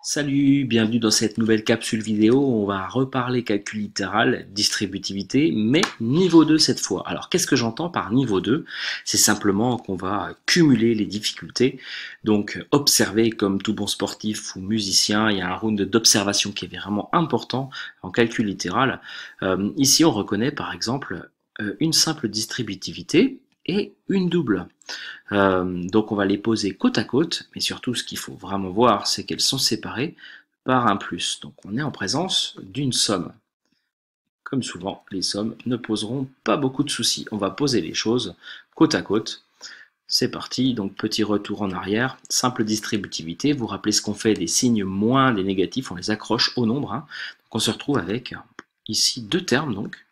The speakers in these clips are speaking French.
Salut, bienvenue dans cette nouvelle capsule vidéo. On va reparler calcul littéral, distributivité, mais niveau 2 cette fois. Alors qu'est-ce que j'entends par niveau 2? C'est simplement qu'on va cumuler les difficultés. Donc observer, comme tout bon sportif ou musicien, il y a un round d'observation qui est vraiment important en calcul littéral. Ici on reconnaît par exemple une simple distributivité et une double. Donc on va les poser côte à côte, mais surtout ce qu'il faut vraiment voir, c'est qu'elles sont séparées par un plus. Donc on est en présence d'une somme. Comme souvent, les sommes ne poseront pas beaucoup de soucis. On va poser les choses côte à côte. C'est parti, donc petit retour en arrière, simple distributivité. Vous vous rappelez ce qu'on fait des signes moins, des négatifs, on les accroche au nombre. Donc on se retrouve avec ici deux termes, donc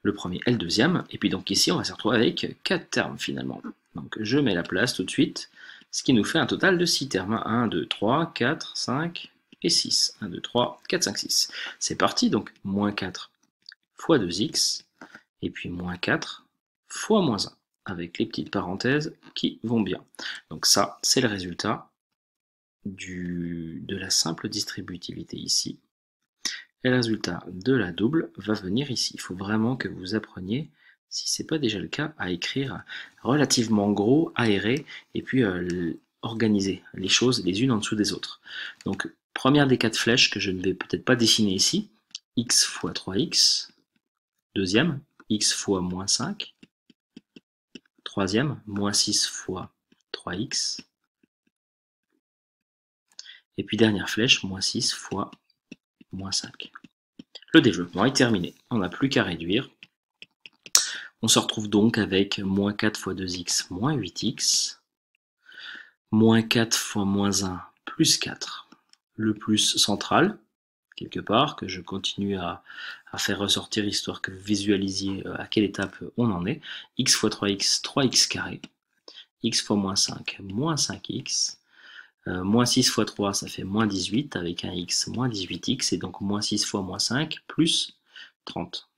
le premier et le deuxième. Et puis donc ici, on va se retrouver avec 4 termes finalement. Donc je mets la place tout de suite, ce qui nous fait un total de 6 termes. 1, 2, 3, 4, 5 et 6. 1, 2, 3, 4, 5, 6. C'est parti, donc moins 4 fois 2x, et puis moins 4 fois moins 1, avec les petites parenthèses qui vont bien. Donc ça, c'est le résultat de la simple distributivité ici. Et le résultat de la double va venir ici. Il faut vraiment que vous appreniez, si ce n'est pas déjà le cas, à écrire relativement gros, aéré, et puis organiser les choses les unes en dessous des autres. Donc, première des 4 flèches que je ne vais peut-être pas dessiner ici, x fois 3x, deuxième, x fois moins 5, troisième, moins 6 fois 3x, et puis dernière flèche, moins 6 fois moins 5. Le développement est terminé, on n'a plus qu'à réduire. On se retrouve donc avec moins 4 fois 2x moins 8x, moins 4 fois moins 1 plus 4, le plus central, quelque part, que je continue à faire ressortir histoire que vous visualisiez à quelle étape on en est. X fois 3x, 3x carré, x fois moins 5, moins 5x, moins 6 fois 3, ça fait moins 18, avec un x, moins 18x, et donc moins 6 fois moins 5, plus 30.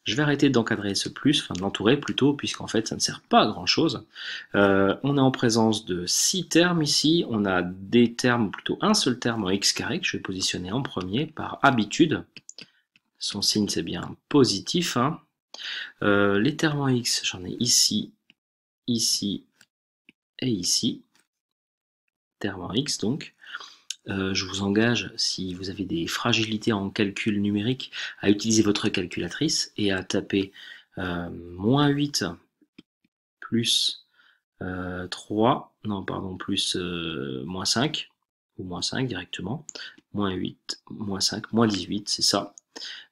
Je vais arrêter d'encadrer ce plus, enfin de l'entourer plutôt, puisqu'en fait ça ne sert pas à grand chose. On est en présence de 6 termes ici, on a des termes, plutôt un seul terme en x carré, que je vais positionner en premier par habitude. Son signe c'est bien positif. Hein. Les termes en x, j'en ai ici, ici et ici. Termes en x donc. Je vous engage, si vous avez des fragilités en calcul numérique, à utiliser votre calculatrice et à taper moins 8 plus 3, non pardon, plus moins 5, ou moins 5 directement, moins 8, moins 5, moins 18, c'est ça.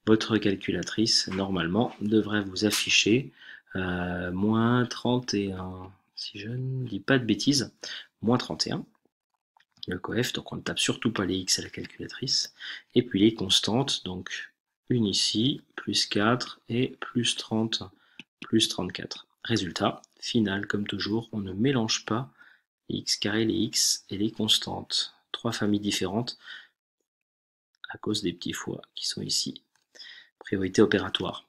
Votre calculatrice, normalement, devrait vous afficher moins 31, si je ne dis pas de bêtises, moins 31. Le coef, donc on ne tape surtout pas les x à la calculatrice, et puis les constantes, donc une ici, plus 4, et plus 30, plus 34. Résultat, final, comme toujours, on ne mélange pas les x carrés, les x et les constantes. 3 familles différentes, à cause des petits fois qui sont ici. Priorité opératoire.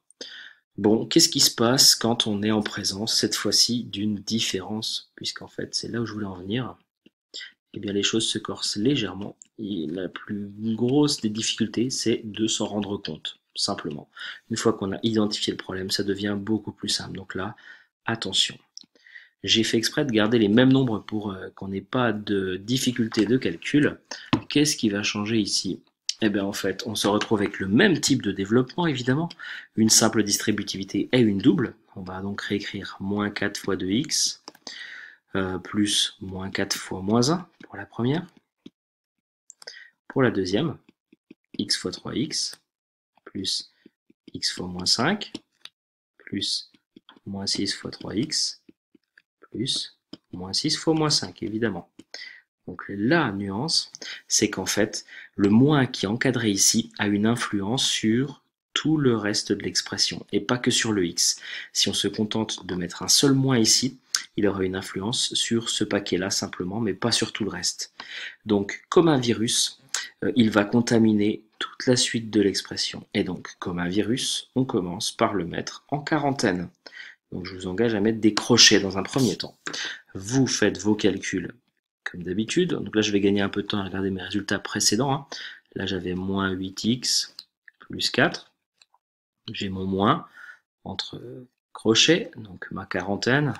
Bon, qu'est-ce qui se passe quand on est en présence, cette fois-ci, d'une différence, puisqu'en fait, c'est là où je voulais en venir. Eh bien, les choses se corsent légèrement. Et la plus grosse des difficultés, c'est de s'en rendre compte, simplement. Une fois qu'on a identifié le problème, ça devient beaucoup plus simple. Donc là, attention. J'ai fait exprès de garder les mêmes nombres pour qu'on n'ait pas de difficulté de calcul. Qu'est-ce qui va changer ici? Eh bien, en fait, on se retrouve avec le même type de développement, évidemment. Une simple distributivité et une double. On va donc réécrire moins 4 fois 2x. Plus moins 4 fois moins 1 pour la première. Pour la deuxième, x fois 3x, plus x fois moins 5, plus moins 6 fois 3x, plus moins 6 fois moins 5, évidemment. Donc la nuance, c'est qu'en fait, le moins qui est encadré ici a une influence sur tout le reste de l'expression, et pas que sur le x. Si on se contente de mettre un seul moins ici, il aura une influence sur ce paquet-là simplement, mais pas sur tout le reste. Donc, comme un virus, il va contaminer toute la suite de l'expression. Et donc, comme un virus, on commence par le mettre en quarantaine. Donc je vous engage à mettre des crochets dans un premier temps. Vous faites vos calculs comme d'habitude. Donc là, je vais gagner un peu de temps à regarder mes résultats précédents. Là, j'avais moins 8x plus 4. J'ai mon moins entre crochets, donc ma quarantaine.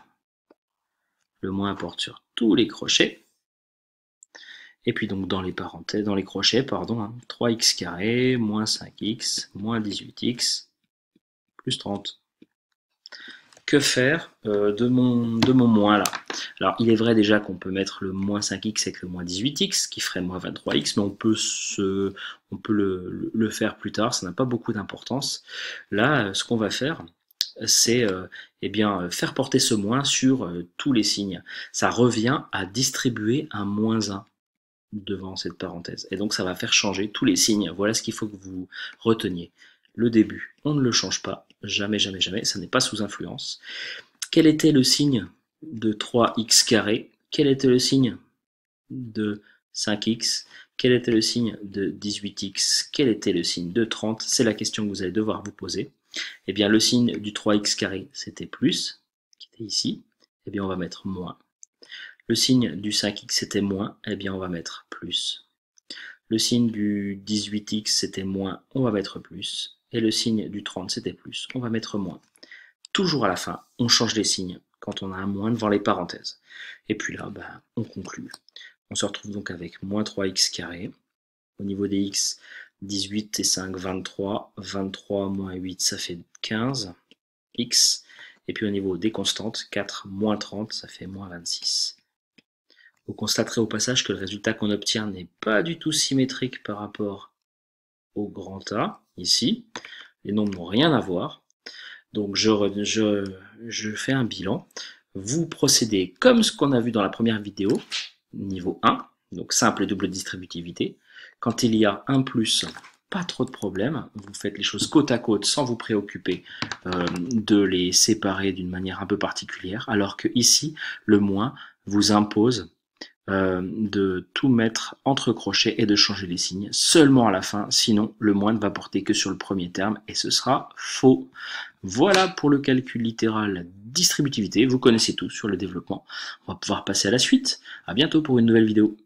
Le moins porte sur tous les crochets. Et puis donc dans les parenthèses, dans les crochets, 3x carré, moins 5x, moins 18x, plus 30. Que faire de mon moins là? Alors il est vrai déjà qu'on peut mettre le moins 5x avec le moins 18x, qui ferait moins 23x, mais on peut le faire plus tard, ça n'a pas beaucoup d'importance. Là, ce qu'on va faire, c'est faire porter ce moins sur tous les signes. Ça revient à distribuer un moins 1 devant cette parenthèse. Et donc ça va faire changer tous les signes. Voilà ce qu'il faut que vous reteniez. Le début, on ne le change pas. Jamais, jamais, jamais. Ça n'est pas sous influence. Quel était le signe de 3x carré? Quel était le signe de 5x? Quel était le signe de 18x? Quel était le signe de 30? C'est la question que vous allez devoir vous poser. Eh bien, le signe du 3x carré, c'était plus, qui était ici. Eh bien, on va mettre moins. Le signe du 5x, c'était moins. Eh bien, on va mettre plus. Le signe du 18x, c'était moins. On va mettre plus. Et le signe du 30, c'était plus. On va mettre moins. Toujours à la fin, on change les signes quand on a un moins devant les parenthèses. Et puis là, on conclut. On se retrouve donc avec moins 3x carré. Au niveau des x, 18 et 5, 23. 23 moins 8, ça fait 15 x. Et puis au niveau des constantes, 4 moins 30, ça fait moins 26. Vous constaterez au passage que le résultat qu'on obtient n'est pas du tout symétrique par rapport au grand A, ici. Les nombres n'ont rien à voir. Donc je fais un bilan. Vous procédez comme ce qu'on a vu dans la première vidéo, niveau 1, donc simple et double distributivité. Quand il y a un plus, pas trop de problème. Vous faites les choses côte à côte sans vous préoccuper de les séparer d'une manière un peu particulière, alors que ici, le moins vous impose de tout mettre entre crochets et de changer les signes seulement à la fin, sinon le moins ne va porter que sur le premier terme et ce sera faux. Voilà pour le calcul littéral distributivité, vous connaissez tout sur le développement. On va pouvoir passer à la suite. À bientôt pour une nouvelle vidéo.